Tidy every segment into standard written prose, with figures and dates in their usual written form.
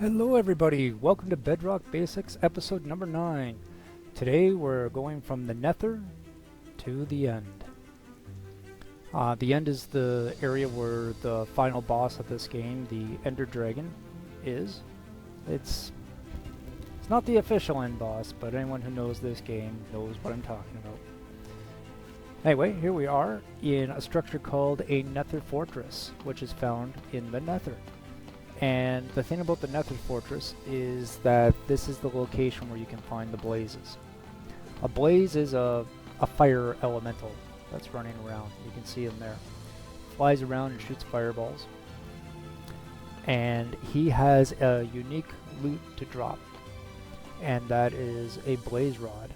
Hello everybody, welcome to Bedrock Basics episode number 9. Today we're going from the Nether to the end. The end is the area where the final boss of this game, the Enderdragon, is. It's not the official end boss, but anyone who knows this game knows what I'm talking about. Anyway, here we are in a structure called a Nether Fortress, which is found in the Nether. And the thing about the Nether Fortress is that this is the location where you can find the blazes. A blaze is a fire elemental that's running around. You can see him there. Flies around and shoots fireballs. And he has a unique loot to drop. And that is a blaze rod.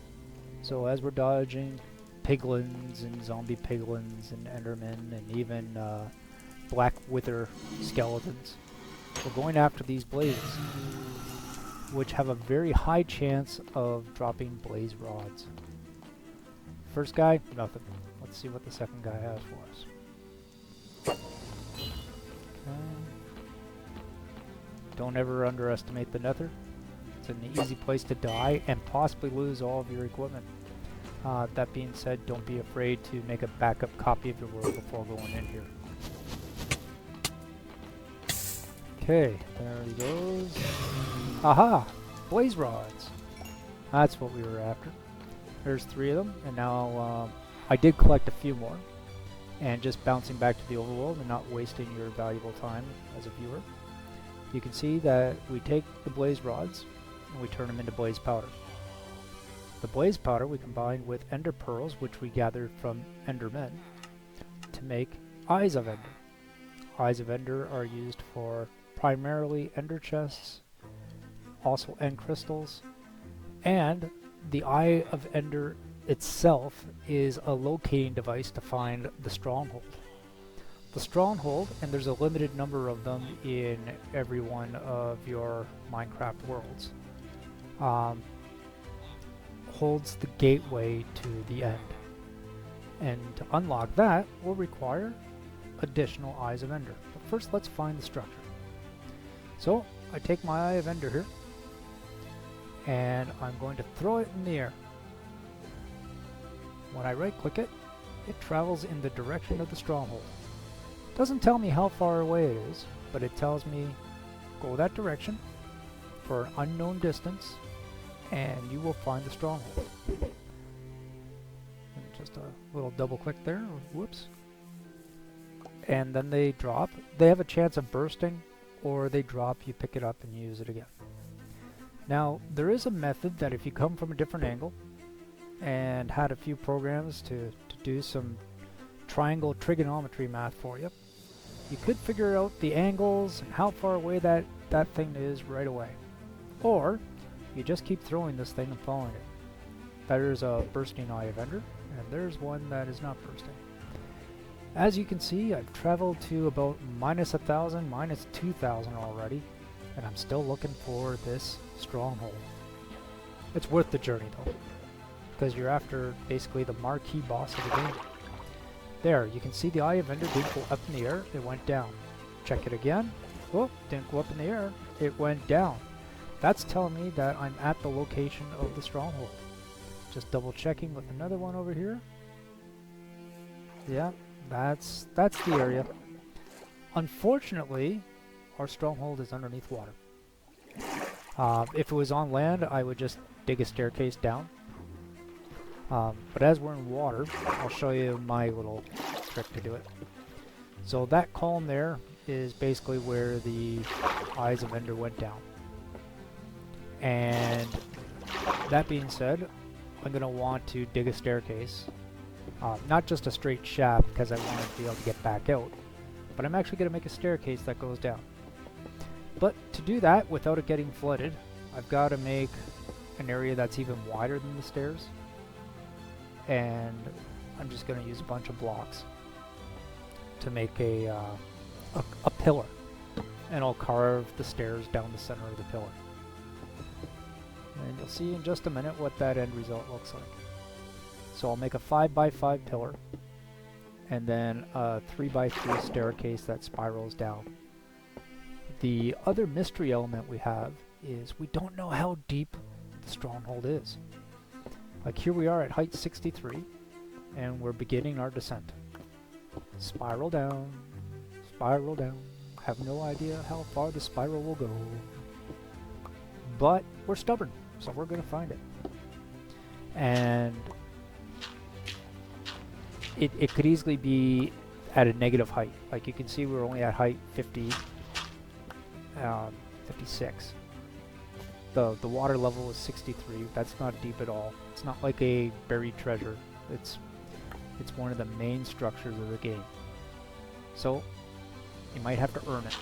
So as we're dodging piglins and zombie piglins and endermen and even black wither skeletons, we're going after these blazes, which have a very high chance of dropping blaze rods. First guy, nothing. Let's see what the second guy has for us. Okay. Don't ever underestimate the Nether. It's an easy place to die and possibly lose all of your equipment. That being said, don't be afraid to make a backup copy of your world before going in here. Okay, there he goes. Aha! Blaze rods! That's what we were after. There's 3 of them, and now I did collect a few more. And just bouncing back to the overworld and not wasting your valuable time as a viewer. You can see that we take the blaze rods and we turn them into blaze powder. The blaze powder we combine with ender pearls, which we gathered from endermen, to make eyes of ender. Eyes of ender are used for primarily ender chests, also end crystals, and the Eye of Ender itself is a locating device to find the stronghold. The stronghold, and there's a limited number of them in every one of your Minecraft worlds, holds the gateway to the end. And to unlock that will require additional Eyes of Ender. But first let's find the structure. So, I take my Eye of Ender here, and I'm going to throw it in the air. When I right click it, it travels in the direction of the stronghold. Doesn't tell me how far away it is, but it tells me go that direction for an unknown distance, and you will find the stronghold. And just a little double click there, whoops. And then they drop. They have a chance of bursting, or they drop, you pick it up and use it again. Now, there is a method that if you come from a different angle and had a few programs to do some triangle trigonometry math for you, you could figure out the angles and how far away that thing is right away. Or, you just keep throwing this thing and following it. There's a bursting Eye of Ender, and there's one that is not bursting. As you can see, I've traveled to about -1,000, -2,000 already, and I'm still looking for this stronghold. It's worth the journey though, because you're after basically the marquee boss of the game. There, you can see the Eye of Ender didn't go up in the air, it went down. Check it again. Oh, didn't go up in the air, it went down. That's telling me that I'm at the location of the stronghold. Just double checking with another one over here. Yeah. That's the area. Unfortunately, our stronghold is underneath water. If it was on land, I would just dig a staircase down. But as we're in water, I'll show you my little trick to do it. So that column there is basically where the Eyes of Ender went down. And that being said, I'm going to want to dig a staircase. Not just a straight shaft, because I want to be able to get back out, but I'm actually going to make a staircase that goes down. But to do that without it getting flooded, I've got to make an area that's even wider than the stairs, and I'm just going to use a bunch of blocks to make a pillar, and I'll carve the stairs down the center of the pillar. And you'll see in just a minute what that end result looks like. So I'll make a 5x5 pillar, and then a 3x3 staircase that spirals down. The other mystery element we have is we don't know how deep the stronghold is. Like here we are at height 63, and we're beginning our descent. Spiral down, spiral down. Have no idea how far the spiral will go. But we're stubborn, so we're going to find it. And it could easily be at a negative height. Like you can see we're only at height 50, 56. The water level is 63. That's not deep at all. It's not like a buried treasure. It's one of the main structures of the game. So you might have to earn it.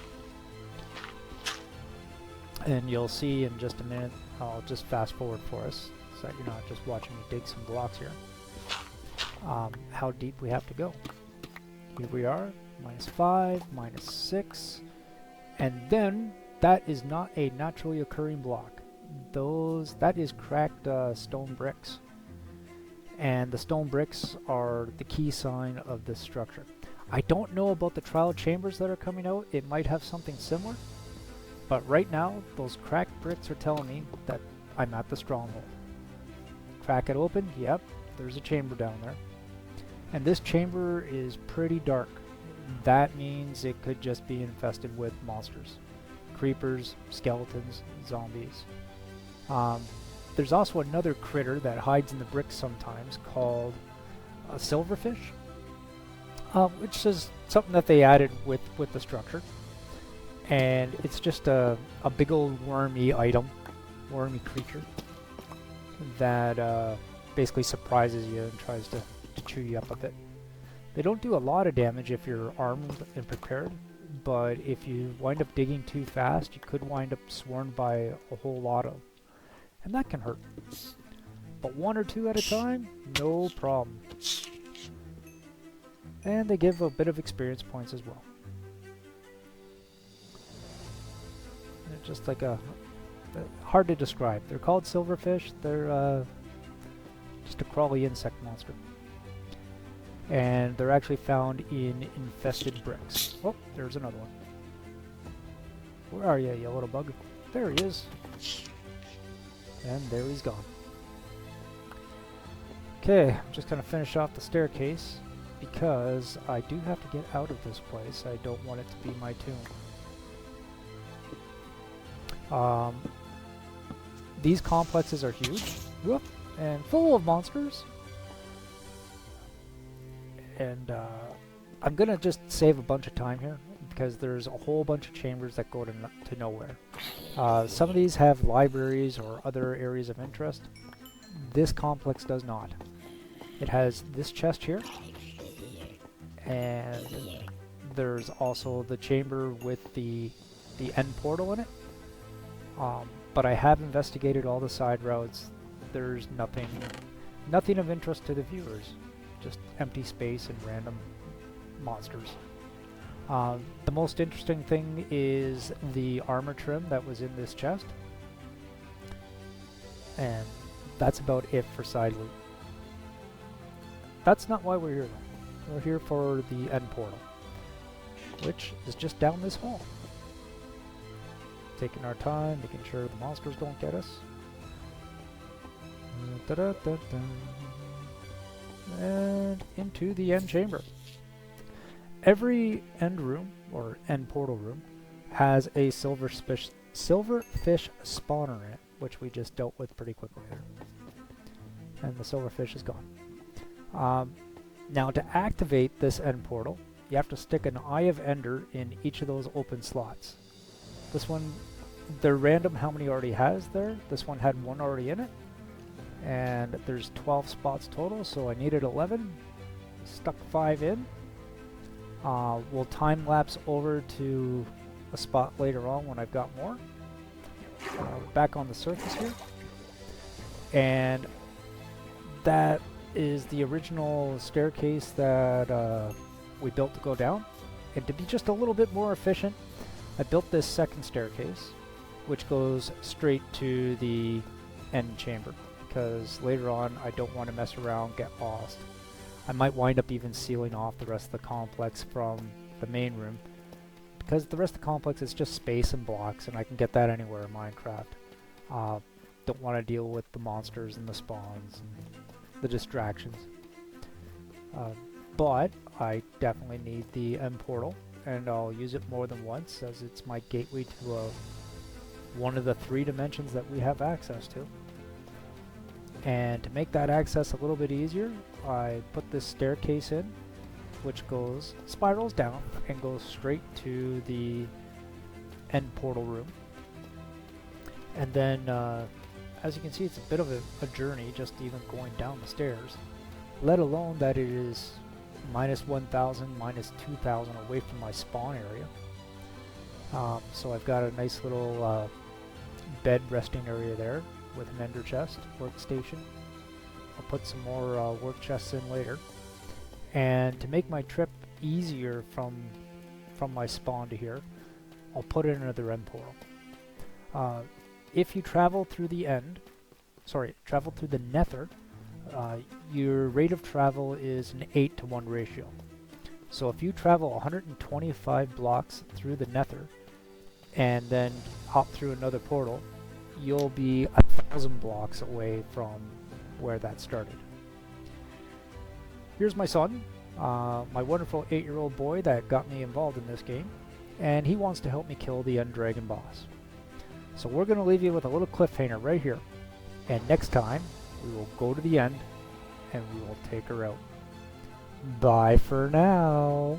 And you'll see in just a minute, I'll just fast forward for us so that you're not just watching me dig some blocks here, how deep we have to go. Here we are, -5, -6, and then that is not a naturally occurring block. That is cracked stone bricks. And the stone bricks are the key sign of this structure. I don't know about the trial chambers that are coming out. It might have something similar. But right now, those cracked bricks are telling me that I'm at the stronghold. Crack it open, yep, there's a chamber down there. And this chamber is pretty dark. That means it could just be infested with monsters. Creepers, skeletons, zombies. There's also another critter that hides in the bricks sometimes called a silverfish, which is something that they added with the structure. And it's just a big old wormy item, wormy creature that basically surprises you and tries to chew you up a bit. They don't do a lot of damage if you're armed and prepared, but if you wind up digging too fast, you could wind up swarmed by a whole lot of, and that can hurt. But 1 or 2 at a time, no problem. And they give a bit of experience points as well. They're just like hard to describe. They're called silverfish. They're just a crawly insect monster. And they're actually found in infested bricks. Oh, there's another one. Where are you, you little bug? There he is. And there he's gone. Okay, I'm just going to finish off the staircase because I do have to get out of this place. I don't want it to be my tomb. These complexes are huge. Whoop, and full of monsters. And I'm going to just save a bunch of time here because there's a whole bunch of chambers that go to nowhere. Some of these have libraries or other areas of interest. This complex does not. It has this chest here, and there's also the chamber with the end portal in it. But I have investigated all the side routes. There's nothing of interest to the viewers. Just empty space and random monsters. The most interesting thing is the armor trim that was in this chest. And that's about it for side loot. That's not why we're here though. We're here for the end portal, which is just down this hall. Taking our time, making sure the monsters don't get us. And into the end chamber. Every end room, or end portal room, has a silverfish spawner in it, which we just dealt with pretty quickly there. And the silverfish is gone. Now to activate this end portal, you have to stick an Eye of Ender in each of those open slots. This one, they're random how many already has there. This one had 1 already in it. And there's 12 spots total, so I needed 11. Stuck 5 in. We'll time lapse over to a spot later on when I've got more. Back on the surface here. And that is the original staircase that we built to go down. And to be just a little bit more efficient, I built this second staircase, which goes straight to the end chamber. Because later on, I don't want to mess around, get lost. I might wind up even sealing off the rest of the complex from the main room, because the rest of the complex is just space and blocks, and I can get that anywhere in Minecraft. Don't want to deal with the monsters and the spawns and the distractions. But I definitely need the end portal, and I'll use it more than once as it's my gateway to one of the 3 dimensions that we have access to. And to make that access a little bit easier, I put this staircase in, which spirals down and goes straight to the end portal room. And then, as you can see, it's a bit of a journey just even going down the stairs, let alone that it is minus 1,000, minus 2,000 away from my spawn area. So I've got a nice little bed resting area there with an ender chest, workstation. I'll put some more work chests in later. And to make my trip easier from my spawn to here, I'll put in another end portal. If you travel through the Nether, your rate of travel is an 8-to-1 ratio. So if you travel 125 blocks through the Nether and then hop through another portal, you'll be 1,000 blocks away from where that started. Here's my son, my wonderful 8-year-old boy that got me involved in this game, and he wants to help me kill the Enderdragon boss. So we're going to leave you with a little cliffhanger right here, and next time we will go to the end and we will take her out. Bye for now.